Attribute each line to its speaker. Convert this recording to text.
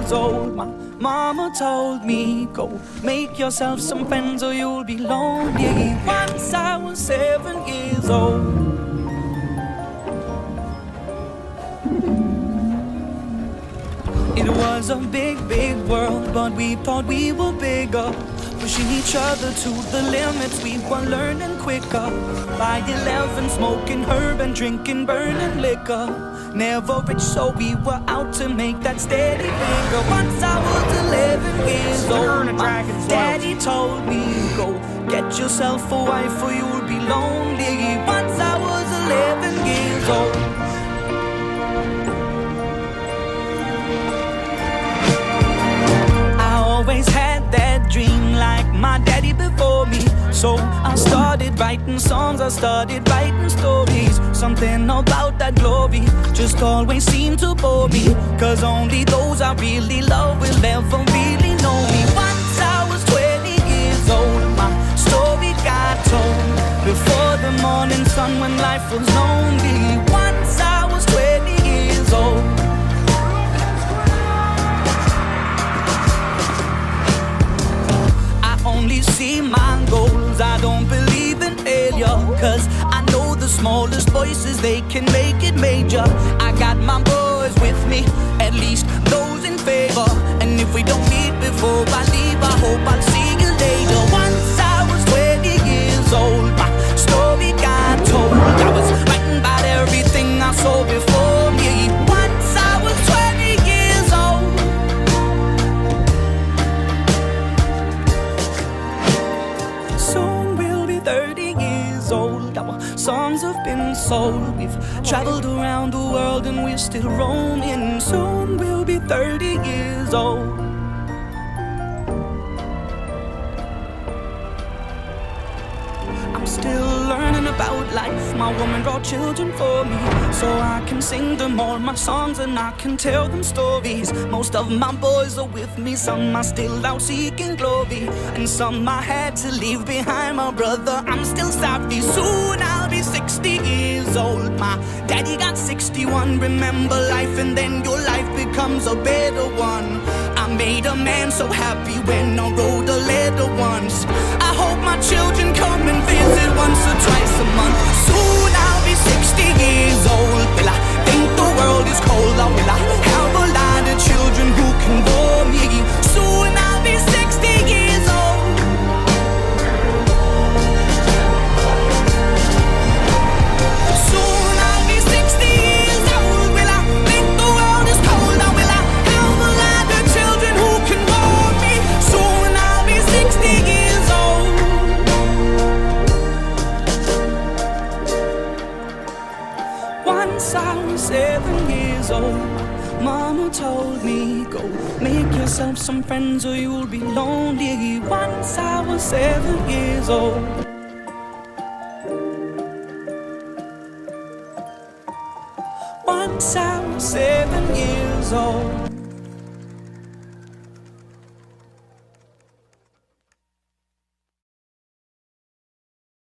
Speaker 1: years old, my mama told me, go make yourself some friends or you'll be lonely. Once I was 7 years old. It was a big, big world, but we thought we were bigger. Pushing each other to the limits, we were learning quicker. By 11, smoking herb and drinking burning liquor. Never rich, so we were out to make that steady figure. Once I was 11 years old, my daddy told me, go get yourself a wife or you'll be lonely. Once I was 11 years old. Always had that dream like my daddy before me. So I started writing songs, I started writing stories. Something about that glory just always seemed to bore me, cause only those I really love will ever really know me. Once I was 20 years old, my story got told before the morning sun when life was lonely. Once I was 20 years old. Only see my goals, I don't believe in failure, cause I know the smallest voices, they can make it major. I got my boys with me, at least those in favor. And if we don't meet before I leave, I hope I'll see you later. Once I was 20 years old, my story got told. I was writing about everything I saw before me. Once I was 20 years old. Soon we'll be 30 years old. Our songs have been sold. We've traveled around the world and we're still roaming. Soon we'll be 30 years old. I'm still learning about life. My woman brought children for me, so I can sing them all my songs and I can tell them stories. Most of my boys are with me, some are still out seeking glory, and some I had to leave behind. My brother, I'm still sorry. Soon I'll be 60 years old. My daddy got 61. Remember life and then your life becomes a better one. I made a man so happy when I wrote a letter once. I hope my children come and visit once or twice a month. Soon I'll be 60 years old. Will I think the world is cold, or will I have a lot of children who can bore me? Soon I'll be 60 years old. Soon I'll be 60 years old. Will I think the world is cold, or will I have a lot of children who can bore me? Soon I'll be 60 years old. Once I was 7 years old, mama told me, go make yourself some friends or you'll be lonely. Once I was 7 years old. Once I was 7 years old.